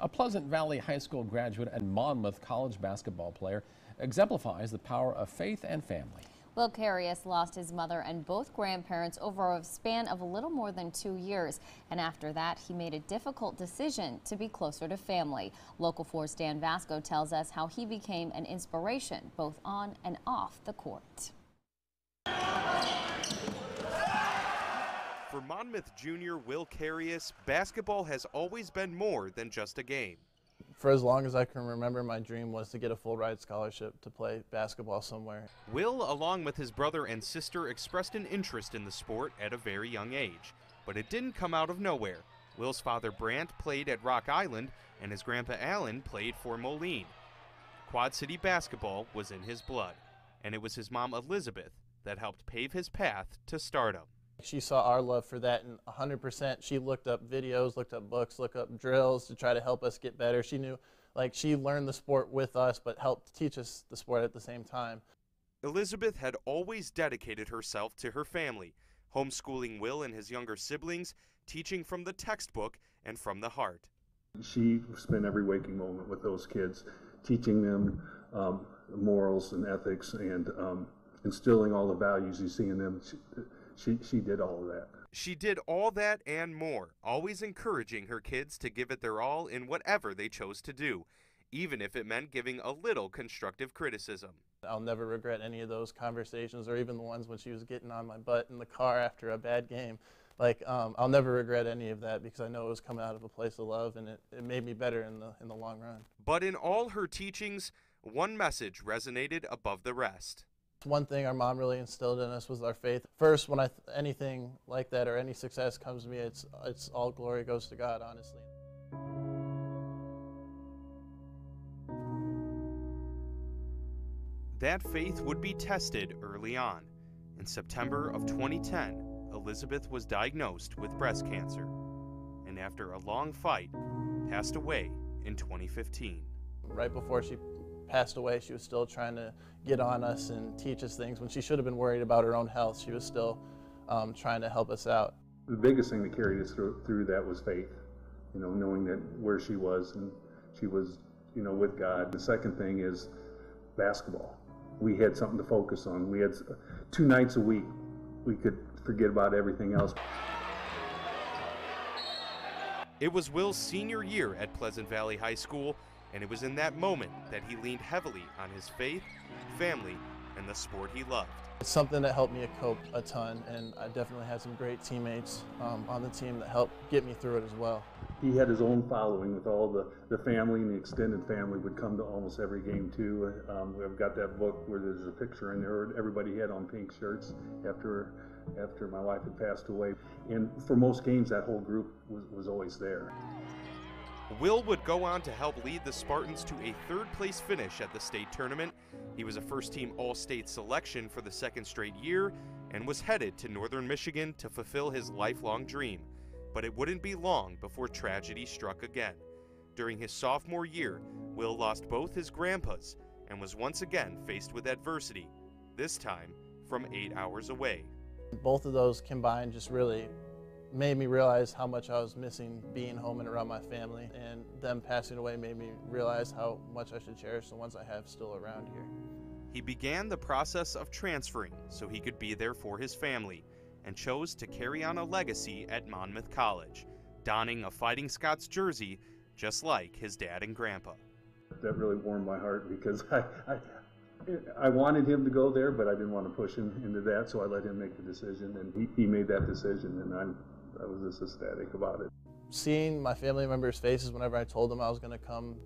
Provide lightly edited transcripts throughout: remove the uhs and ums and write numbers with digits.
A Pleasant Valley High School graduate and Monmouth College basketball player exemplifies the power of faith and family. Will Carius lost his mother and both grandparents over a span of a little more than 2 years. And after that, he made a difficult decision to be closer to family. Local 4's Vasko tells us how he became an inspiration both on and off the court. For Monmouth junior Will Carius, basketball has always been more than just a game. For as long as I can remember, my dream was to get a full-ride scholarship to play basketball somewhere. Will, along with his brother and sister, expressed an interest in the sport at a very young age. But it didn't come out of nowhere. Will's father, Brant, played at Rock Island, and his grandpa, Alan, played for Moline. Quad City basketball was in his blood, and it was his mom, Elizabeth, that helped pave his path to stardom. She saw our love for that, and 100% she looked up videos, looked up books, looked up drills to try to help us get better. She knew, she learned the sport with us, but helped teach us the sport at the same time. Elizabeth had always dedicated herself to her family, homeschooling Will and his younger siblings, teaching from the textbook and from the heart. She spent every waking moment with those kids, teaching them morals and ethics and instilling all the values you see in them. She did all of that. She did all that and more, always encouraging her kids to give it their all in whatever they chose to do, even if it meant giving a little constructive criticism. I'll never regret any of those conversations, or even the ones when she was getting on my butt in the car after a bad game. I'll never regret any of that because I know it was coming out of a place of love, and it made me better in the long run. But in all her teachings, one message resonated above the rest. One thing our mom really instilled in us was our faith. First, when anything like that or any success comes to me, it's all glory goes to God, honestly. That faith would be tested early on. In September of 2010, Elizabeth was diagnosed with breast cancer, and after a long fight, passed away in 2015. Right before she passed away, she was still trying to get on us and teach us things. When she should have been worried about her own health, she was still trying to help us out. The biggest thing that carried us through that was faith, knowing that where she was, and she was, with God. The second thing is basketball. We had something to focus on. We had 2 nights a week. We could forget about everything else. It was Will's senior year at Pleasant Valley High School, and it was in that moment that he leaned heavily on his faith, family, and the sport he loved. It's something that helped me cope a ton, and I definitely had some great teammates on the team that helped get me through it as well. He had his own following with all the family, and the extended family would come to almost every game too. We've got that book where there's a picture in there. Everybody had on pink shirts after my wife had passed away. And for most games, that whole group was always there. Will would go on to help lead the Spartans to a 3rd-place finish at the state tournament. He was a first-team All-State selection for the 2nd straight year and was headed to Northern Michigan to fulfill his lifelong dream. But it wouldn't be long before tragedy struck again. During his sophomore year, Will lost both his grandpas and was once again faced with adversity, this time from 8 hours away. Both of those combined just really made me realize how much I was missing being home and around my family, and them passing away made me realize how much I should cherish the ones I have still around here. He began the process of transferring so he could be there for his family, and chose to carry on a legacy at Monmouth College, donning a Fighting Scots jersey just like his dad and grandpa. That really warmed my heart because I wanted him to go there, but I didn't want to push him into that, so I let him make the decision, and he made that decision, and I was just ecstatic about it. Seeing my family members' faces whenever I told them I was going to come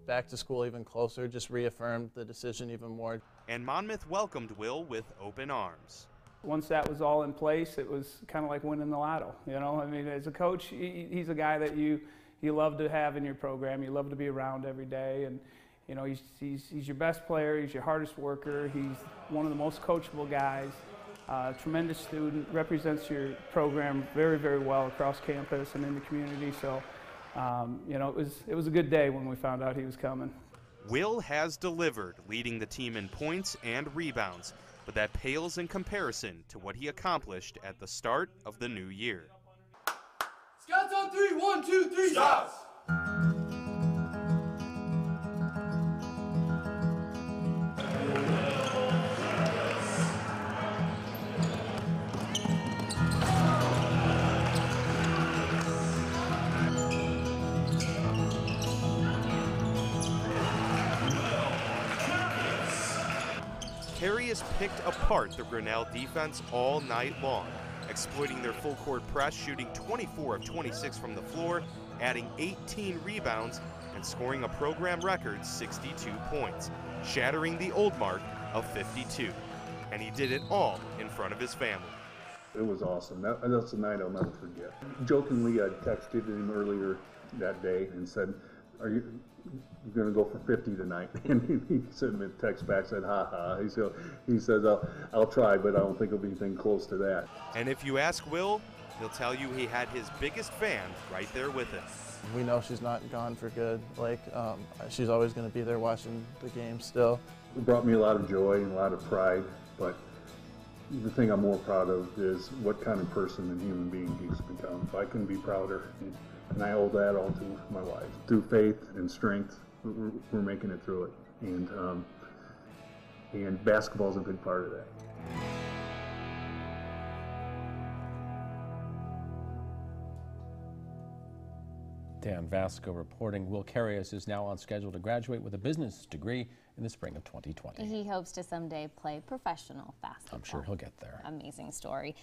back to school even closer just reaffirmed the decision even more. And Monmouth welcomed Will with open arms. Once that was all in place, it was kind of like winning the lotto, as a coach, he's a guy that you love to have in your program. You love to be around every day, and he's your best player, he's your hardest worker, he's one of the most coachable guys, tremendous student, represents your program very, very well across campus and in the community. So, it was a good day when we found out he was coming. Will has delivered, leading the team in points and rebounds, but that pales in comparison to what he accomplished at the start of the new year. Scots on 3, 1, 2, 3, Scots! Carius picked apart the Grinnell defense all night long, exploiting their full court press, shooting 24 of 26 from the floor, adding 18 rebounds, and scoring a program record 62 points, shattering the old mark of 52. And he did it all in front of his family. It was awesome. That's a night I'll never forget. Jokingly, I texted him earlier that day and said, "Are you going to go for 50 tonight?" And he sent me a text back, said, "Ha ha." He says, I'll try, but I don't think it'll be anything close to that. And if you ask Will, he'll tell you he had his biggest fan right there with him. We know she's not gone for good. Like, she's always going to be there watching the game still. It brought me a lot of joy and a lot of pride, but the thing I'm more proud of is what kind of person and human being he's become. I couldn't be prouder, and I owe that all to my wife. Through faith and strength, we're making it through it, and basketball is a big part of that. Dan Vasko reporting. Will Carius is now on schedule to graduate with a business degree in the spring of 2020. He hopes to someday play professional basketball. I'm sure he'll get there. Amazing story.